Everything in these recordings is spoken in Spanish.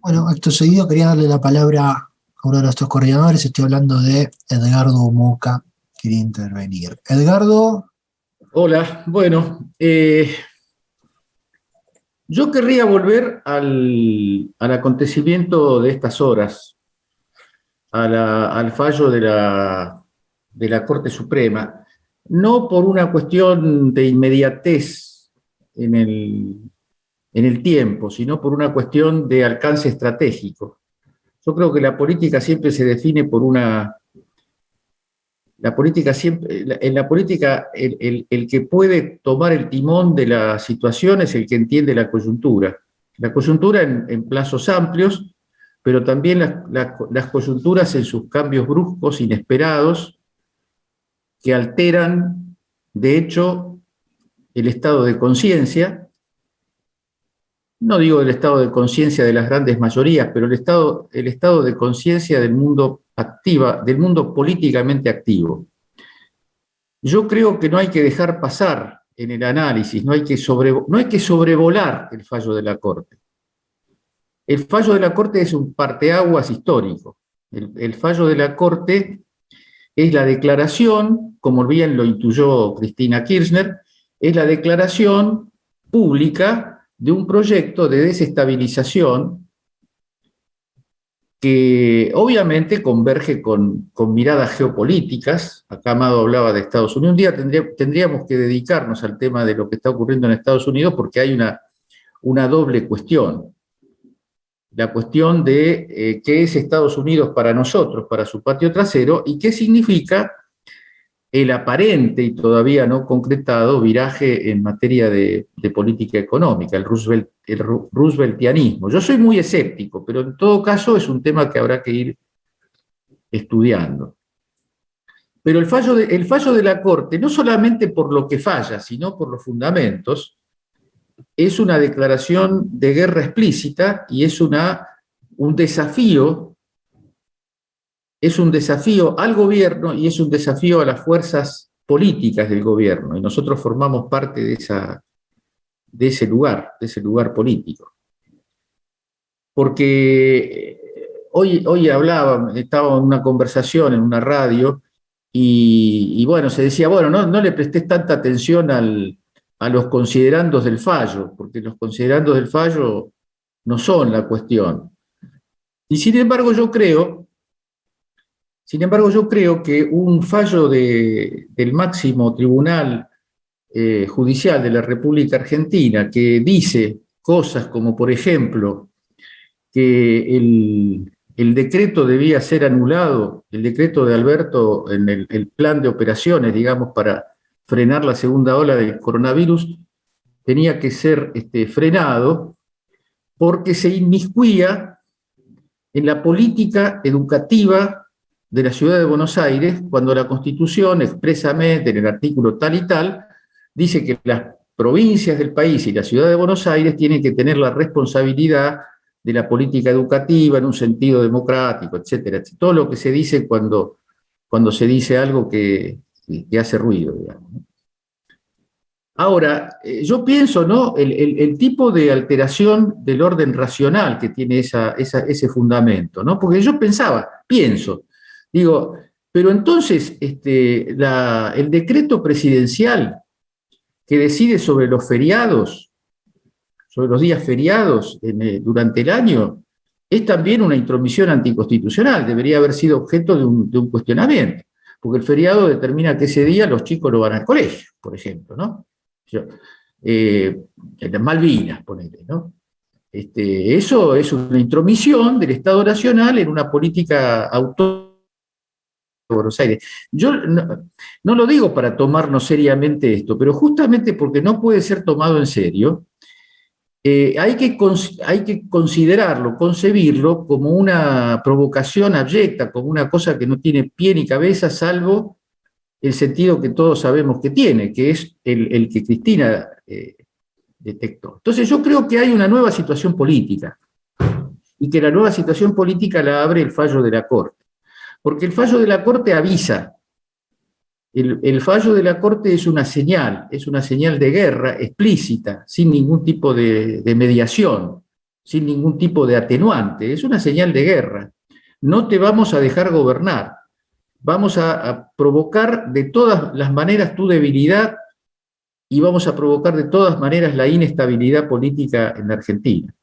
Bueno, acto seguido quería darle la palabra a uno de nuestros coordinadores. Estoy hablando de Edgardo Moca. Quería intervenir. Edgardo, Hola, bueno, yo querría volver al acontecimiento de estas horas, al fallo de la Corte Suprema, no por una cuestión de inmediatez en el, en el tiempo, sino por una cuestión de alcance estratégico. Yo creo que la política siempre se define por una. La política siempre, en la política el que puede tomar el timón de la situación es el que entiende la coyuntura. La coyuntura en plazos amplios, pero también las coyunturas en sus cambios bruscos, inesperados, que alteran, de hecho, el estado de conciencia. No digo el estado de conciencia de las grandes mayorías, pero el estado de conciencia del mundo activa, del mundo políticamente activo. Yo creo que no hay que dejar pasar en el análisis, no hay que sobrevolar el fallo de la Corte. El fallo de la Corte es un parteaguas histórico. El fallo de la Corte es la declaración, como bien lo intuyó Cristina Kirchner, es la declaración pública de un proyecto de desestabilización que obviamente converge con miradas geopolíticas. Acá Amado hablaba de Estados Unidos. Un día tendríamos que dedicarnos al tema de lo que está ocurriendo en Estados Unidos porque hay una doble cuestión. La cuestión de qué es Estados Unidos para nosotros, para su patio trasero, y qué significa el aparente y todavía no concretado viraje en materia de política económica, el rooseveltianismo. Yo soy muy escéptico, pero en todo caso es un tema que habrá que ir estudiando. Pero el fallo de la Corte, no solamente por lo que falla, sino por los fundamentos, es una declaración de guerra explícita y un desafío, es un desafío al gobierno y es un desafío a las fuerzas políticas del gobierno. Y nosotros formamos parte de ese lugar político. Porque hoy estaba en una conversación en una radio y bueno, se decía, bueno, no le prestés tanta atención a los considerandos del fallo, porque los considerandos del fallo no son la cuestión. Y sin embargo, yo creo que un fallo del máximo tribunal judicial de la República Argentina que dice cosas como, por ejemplo, que el decreto debía ser anulado, el decreto de Alberto en el plan de operaciones, digamos, para frenar la segunda ola del coronavirus, tenía que ser frenado porque se inmiscuía en la política educativa de la ciudad de Buenos Aires, cuando la Constitución expresamente en el artículo tal y tal dice que las provincias del país y la ciudad de Buenos Aires tienen que tener la responsabilidad de la política educativa en un sentido democrático, etcétera, etcétera. Todo lo que se dice cuando se dice algo que hace ruido, digamos. Ahora, yo pienso, ¿no? El tipo de alteración del orden racional que tiene ese fundamento, ¿no? Porque yo pienso, digo, pero entonces el decreto presidencial que decide sobre los feriados, sobre los días feriados durante el año, es también una intromisión anticonstitucional, debería haber sido objeto de un cuestionamiento, porque el feriado determina que ese día los chicos no van al colegio, por ejemplo, ¿no? En las Malvinas, ponele, ¿no? Eso es una intromisión del Estado Nacional en una política autónoma de Buenos Aires. Yo no lo digo para tomarnos seriamente esto, pero justamente porque no puede ser tomado en serio, hay que considerarlo, concebirlo como una provocación abyecta, como una cosa que no tiene pie ni cabeza, salvo el sentido que todos sabemos que tiene, que es el que Cristina detectó. Entonces yo creo que hay una nueva situación política y que la nueva situación política la abre el fallo de la Corte. Porque el fallo de la Corte avisa, el fallo de la Corte es una señal de guerra explícita, sin ningún tipo de mediación. sin ningún tipo de atenuante, es una señal de guerra. No te vamos a dejar gobernar, vamos a provocar de todas las maneras tu debilidad y vamos a provocar de todas maneras la inestabilidad política en la Argentina.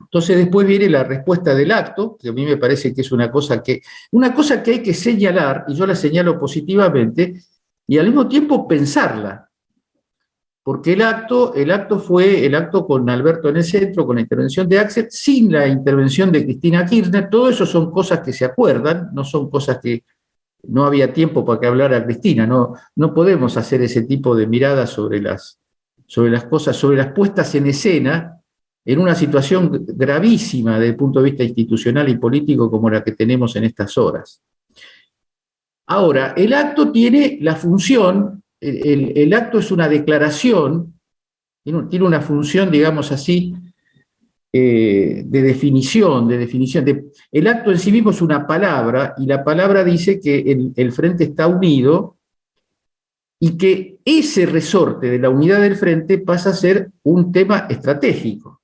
Entonces después viene la respuesta del acto, que a mí me parece que es una cosa que hay que señalar, y yo la señalo positivamente, y al mismo tiempo pensarla, porque el acto fue el acto con Alberto en el centro, con la intervención de Axel, sin la intervención de Cristina Kirchner. Todo eso son cosas que se acuerdan, no son cosas que no había tiempo para que hablara Cristina, no podemos hacer ese tipo de miradas sobre las cosas, sobre las puestas en escena, en una situación gravísima desde el punto de vista institucional y político como la que tenemos en estas horas. Ahora, el acto tiene la función, el acto es una declaración, tiene una función, digamos así, de definición. El acto en sí mismo es una palabra, y la palabra dice que el frente está unido y que ese resorte de la unidad del frente pasa a ser un tema estratégico.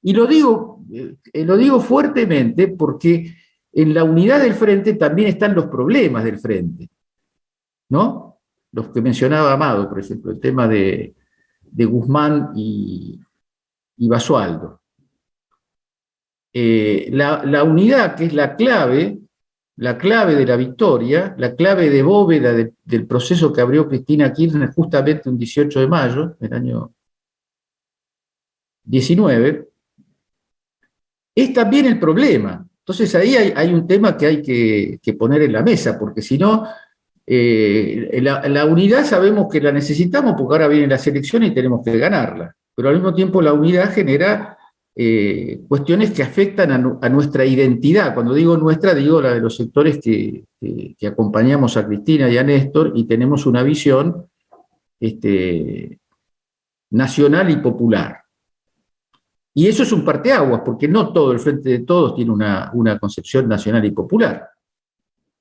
Y lo digo fuertemente porque en la unidad del frente también están los problemas del frente, ¿no? Los que mencionaba Amado, por ejemplo, el tema de Guzmán y Basualdo. La unidad, que es la clave de la victoria, la clave de bóveda del proceso que abrió Cristina Kirchner justamente un 18 de mayo del año 19, es también el problema. Entonces ahí hay un tema que hay que poner en la mesa, porque si no, la unidad sabemos que la necesitamos porque ahora vienen las elecciones y tenemos que ganarla, pero al mismo tiempo la unidad genera cuestiones que afectan a nuestra identidad. Cuando digo nuestra, digo la de los sectores que acompañamos a Cristina y a Néstor y tenemos una visión nacional y popular. Y eso es un parteaguas, porque no todo el Frente de Todos tiene una concepción nacional y popular.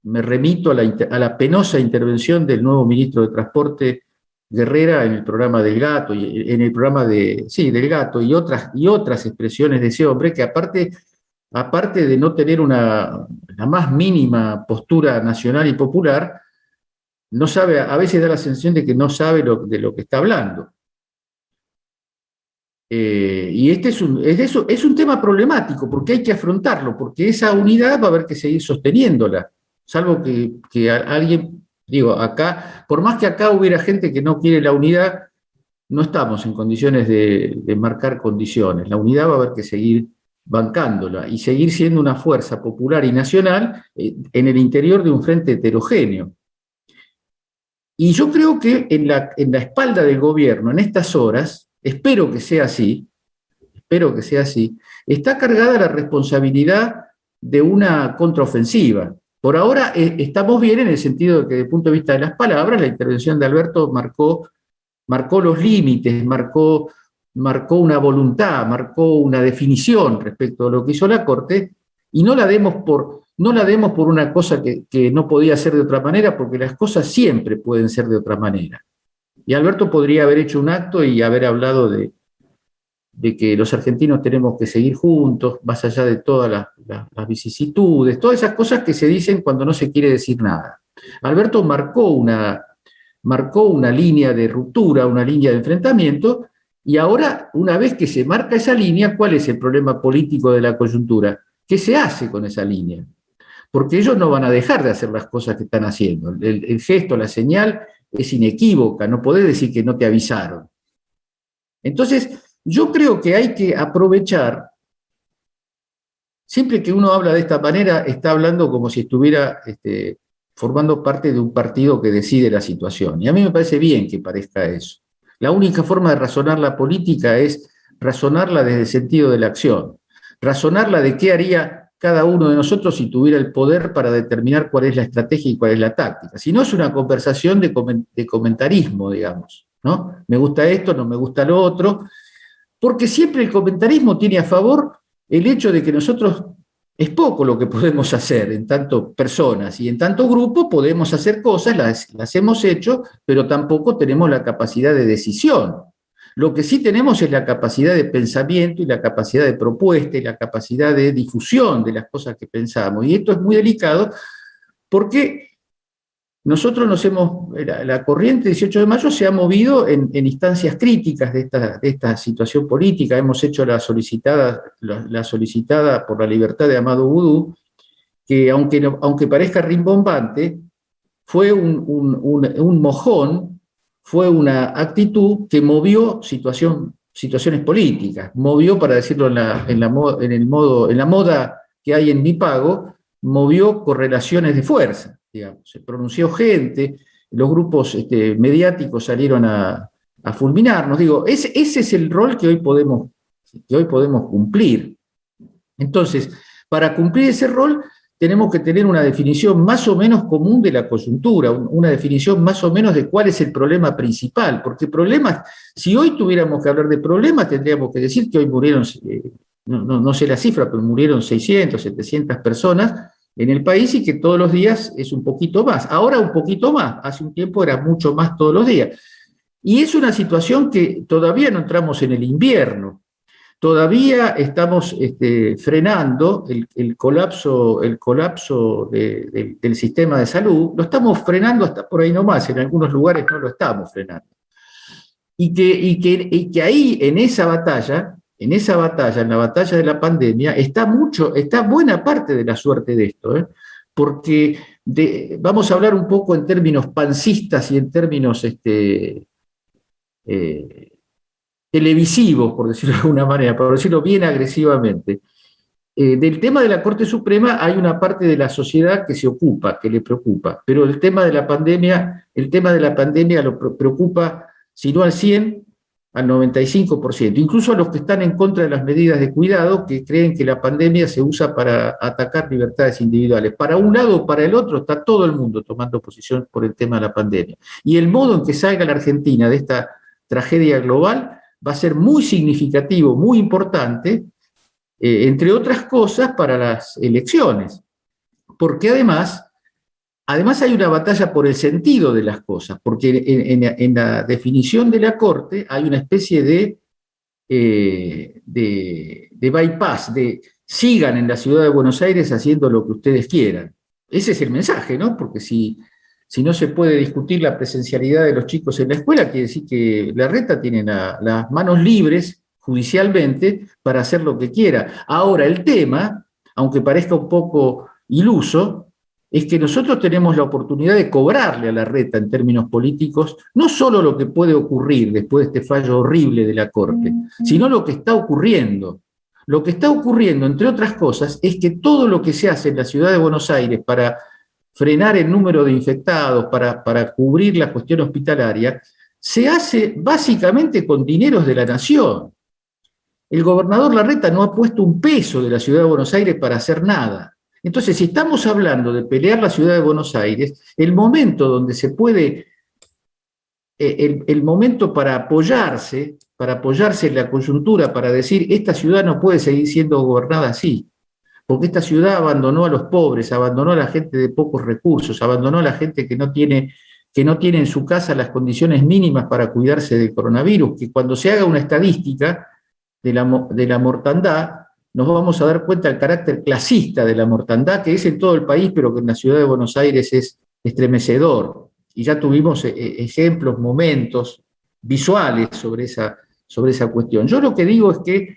Me remito a la penosa intervención del nuevo ministro de Transporte, Guerrera, en el programa del Gato, en el programa del Gato, y otras expresiones de ese hombre, que aparte de no tener la más mínima postura nacional y popular, no sabe, a veces da la sensación de que no sabe de lo que está hablando. Y es un tema problemático, porque hay que afrontarlo, porque esa unidad va a haber que seguir sosteniéndola, salvo que alguien, digo, acá, por más que acá hubiera gente que no quiere la unidad, no estamos en condiciones de marcar condiciones. La unidad va a haber que seguir bancándola y seguir siendo una fuerza popular y nacional en el interior de un frente heterogéneo. Y yo creo que en la espalda del gobierno, en estas horas, espero que sea así, está cargada la responsabilidad de una contraofensiva. Por ahora estamos bien en el sentido de que, desde el punto de vista de las palabras, la intervención de Alberto marcó los límites, marcó una voluntad, marcó una definición respecto a lo que hizo la Corte, y no la demos por una cosa que no podía ser de otra manera, porque las cosas siempre pueden ser de otra manera. Y Alberto podría haber hecho un acto y haber hablado de que los argentinos tenemos que seguir juntos, más allá de todas las vicisitudes, todas esas cosas que se dicen cuando no se quiere decir nada. Alberto marcó una línea de ruptura, una línea de enfrentamiento, y ahora, una vez que se marca esa línea, ¿cuál es el problema político de la coyuntura? ¿Qué se hace con esa línea? Porque ellos no van a dejar de hacer las cosas que están haciendo. El gesto, la señal es inequívoca, no podés decir que no te avisaron. Entonces, yo creo que hay que aprovechar, siempre que uno habla de esta manera, está hablando como si estuviera formando parte de un partido que decide la situación. Y a mí me parece bien que parezca eso. La única forma de razonar la política es razonarla desde el sentido de la acción, razonarla de qué haría cada uno de nosotros si tuviera el poder para determinar cuál es la estrategia y cuál es la táctica. Si no, es una conversación de comentarismo, digamos, ¿no? Me gusta esto, no me gusta lo otro, porque siempre el comentarismo tiene a favor el hecho de que nosotros es poco lo que podemos hacer en tanto personas y en tanto grupo podemos hacer cosas, las hemos hecho, pero tampoco tenemos la capacidad de decisión. Lo que sí tenemos es la capacidad de pensamiento y la capacidad de propuesta y la capacidad de difusión de las cosas que pensamos. Y esto es muy delicado porque nosotros la corriente 18 de mayo se ha movido en instancias críticas de esta situación política. Hemos hecho la solicitada por la libertad de Amadou Oudou, que aunque parezca rimbombante, fue un mojón, fue una actitud que movió situaciones políticas, movió, para decirlo en la moda que hay en Mi Pago, movió correlaciones de fuerza, digamos. Se pronunció gente, los grupos mediáticos salieron a fulminarnos. Digo, ese es el rol que hoy podemos cumplir. Entonces, para cumplir ese rol, tenemos que tener una definición más o menos común de la coyuntura, una definición más o menos de cuál es el problema principal, porque problemas, si hoy tuviéramos que hablar de problemas, tendríamos que decir que hoy murieron, no sé la cifra, pero murieron 600, 700 personas en el país y que todos los días es un poquito más. Ahora un poquito más, hace un tiempo era mucho más todos los días. Y es una situación que todavía no entramos en el invierno. Todavía estamos frenando el colapso del sistema de salud, lo estamos frenando hasta por ahí nomás, en algunos lugares no lo estamos frenando. Y que ahí, en esa batalla, en la batalla de la pandemia, está buena parte de la suerte de esto, porque vamos a hablar un poco en términos pancistas y en términos televisivos, por decirlo de alguna manera, por decirlo bien agresivamente. Del tema de la Corte Suprema hay una parte de la sociedad que se ocupa, que le preocupa, pero el tema de la pandemia lo preocupa, si no al 100%, al 95%, incluso a los que están en contra de las medidas de cuidado, que creen que la pandemia se usa para atacar libertades individuales. Para un lado o para el otro está todo el mundo tomando posición por el tema de la pandemia. Y el modo en que salga la Argentina de esta tragedia global va a ser muy significativo, muy importante, entre otras cosas, para las elecciones. Porque además hay una batalla por el sentido de las cosas, porque en la definición de la Corte hay una especie de bypass, de sigan en la ciudad de Buenos Aires haciendo lo que ustedes quieran. Ese es el mensaje, ¿no? Porque si no se puede discutir la presencialidad de los chicos en la escuela, quiere decir que Larreta tiene las manos libres judicialmente para hacer lo que quiera. Ahora, el tema, aunque parezca un poco iluso, es que nosotros tenemos la oportunidad de cobrarle a Larreta en términos políticos no solo lo que puede ocurrir después de este fallo horrible de la Corte, sino lo que está ocurriendo. Lo que está ocurriendo, entre otras cosas, es que todo lo que se hace en la ciudad de Buenos Aires para frenar el número de infectados, para cubrir la cuestión hospitalaria, se hace básicamente con dineros de la nación. El gobernador Larreta no ha puesto un peso de la ciudad de Buenos Aires para hacer nada. Entonces, si estamos hablando de pelear la ciudad de Buenos Aires, el momento donde se puede, el momento para apoyarse en la coyuntura, para decir, esta ciudad no puede seguir siendo gobernada así, porque esta ciudad abandonó a los pobres, abandonó a la gente de pocos recursos, abandonó a la gente que no tiene en su casa las condiciones mínimas para cuidarse del coronavirus, que cuando se haga una estadística de la mortandad, nos vamos a dar cuenta del carácter clasista de la mortandad, que es en todo el país, pero que en la ciudad de Buenos Aires es estremecedor. Y ya tuvimos ejemplos, momentos visuales sobre esa cuestión. Yo lo que digo es que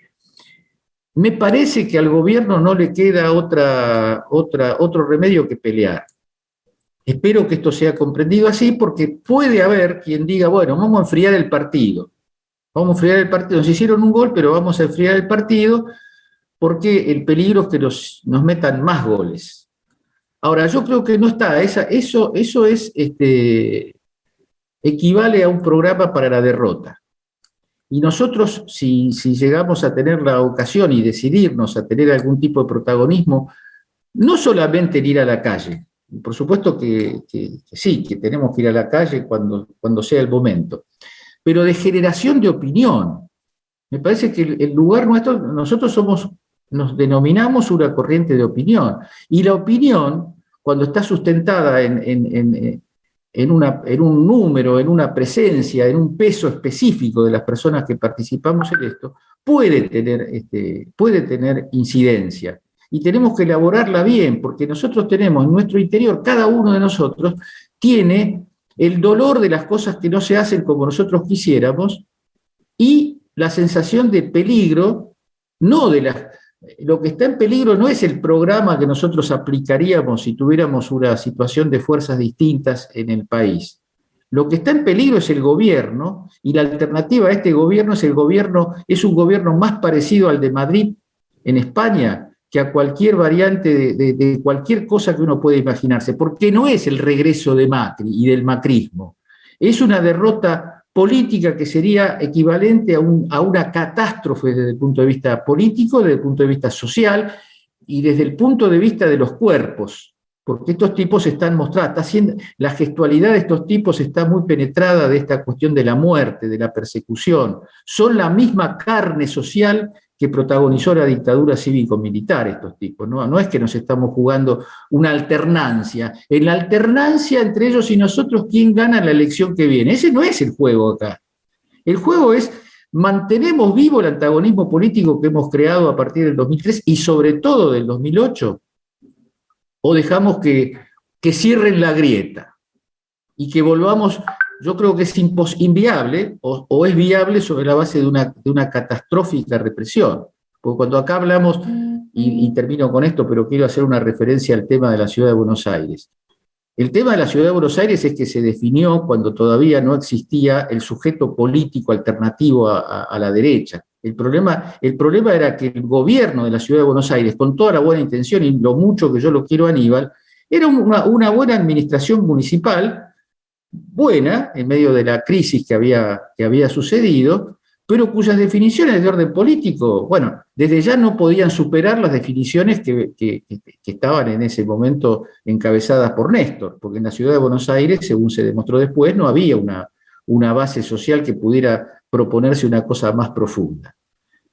me parece que al gobierno no le queda otro remedio que pelear. Espero que esto sea comprendido así, porque puede haber quien diga, bueno, vamos a enfriar el partido. Vamos a enfriar el partido. Nos hicieron un gol, pero vamos a enfriar el partido porque el peligro es que nos metan más goles. Ahora, yo creo que no está. Eso es, equivale a un programa para la derrota. Y nosotros, si llegamos a tener la ocasión y decidirnos a tener algún tipo de protagonismo, no solamente en ir a la calle, por supuesto que sí, que tenemos que ir a la calle cuando sea el momento, pero de generación de opinión. Me parece que el lugar nuestro, nosotros nos denominamos una corriente de opinión, y la opinión, cuando está sustentada en en un número, en una presencia, en un peso específico de las personas que participamos en esto, puede tener incidencia. Y tenemos que elaborarla bien, porque nosotros tenemos en nuestro interior, cada uno de nosotros tiene el dolor de las cosas que no se hacen como nosotros quisiéramos y la sensación de peligro, no de las... Lo que está en peligro no es el programa que nosotros aplicaríamos si tuviéramos una situación de fuerzas distintas en el país. Lo que está en peligro es el gobierno, y la alternativa a este gobierno es un gobierno más parecido al de Madrid en España que a cualquier variante de cualquier cosa que uno pueda imaginarse, porque no es el regreso de Macri y del macrismo, es una derrota política que sería equivalente a una catástrofe desde el punto de vista político, desde el punto de vista social y desde el punto de vista de los cuerpos, porque estos tipos están mostrados, la gestualidad de estos tipos está muy penetrada de esta cuestión de la muerte, de la persecución, son la misma carne social que protagonizó la dictadura cívico-militar estos tipos, ¿no? No es que nos estamos jugando una alternancia. En la alternancia entre ellos y nosotros, ¿quién gana la elección que viene? Ese no es el juego acá. El juego es, mantenemos vivo el antagonismo político que hemos creado a partir del 2003 y sobre todo del 2008, o dejamos que cierren la grieta y que volvamos... Yo creo que es inviable o es viable sobre la base de una catastrófica represión. Porque cuando acá hablamos, y termino con esto, pero quiero hacer una referencia al tema de la Ciudad de Buenos Aires. El tema de la Ciudad de Buenos Aires es que se definió cuando todavía no existía el sujeto político alternativo a la derecha. El problema era que el gobierno de la Ciudad de Buenos Aires, con toda la buena intención y lo mucho que yo lo quiero a Aníbal, era una buena administración municipal, buena, en medio de la crisis que había sucedido, pero cuyas definiciones de orden político, bueno, desde ya no podían superar las definiciones que estaban en ese momento encabezadas por Néstor, porque en la Ciudad de Buenos Aires, según se demostró después, no había una base social que pudiera proponerse una cosa más profunda.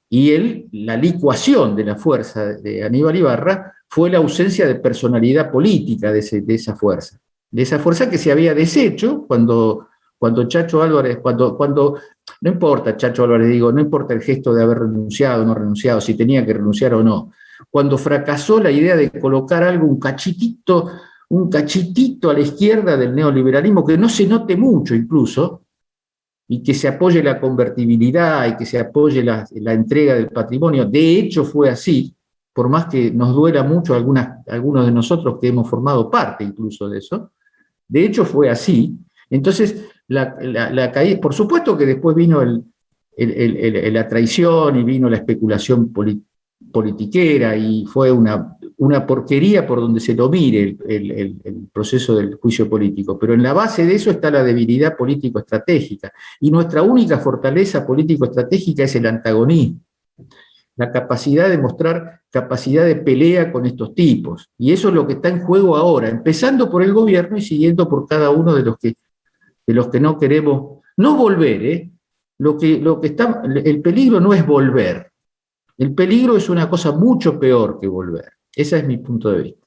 Y la licuación de la fuerza de Aníbal Ibarra fue la ausencia de personalidad política de esa fuerza que se había deshecho cuando Chacho Álvarez, no importa Chacho Álvarez, no importa el gesto de haber renunciado o no renunciado, si tenía que renunciar o no, cuando fracasó la idea de colocar algo, un cachitito a la izquierda del neoliberalismo, que no se note mucho incluso, y que se apoye la convertibilidad y que se apoye la entrega del patrimonio, de hecho fue así, por más que nos duela mucho a algunos de nosotros que hemos formado parte incluso de eso. De hecho fue así. Entonces, la caída, por supuesto que después vino la traición y vino la especulación politiquera y fue una porquería por donde se lo mire el proceso del juicio político. Pero en la base de eso está la debilidad político-estratégica. Y nuestra única fortaleza político-estratégica es el antagonismo, la capacidad de mostrar capacidad de pelea con estos tipos. Y eso es lo que está en juego ahora, empezando por el gobierno y siguiendo por cada uno de los que no queremos, no volver, el peligro no es volver, el peligro es una cosa mucho peor que volver. Ese es mi punto de vista.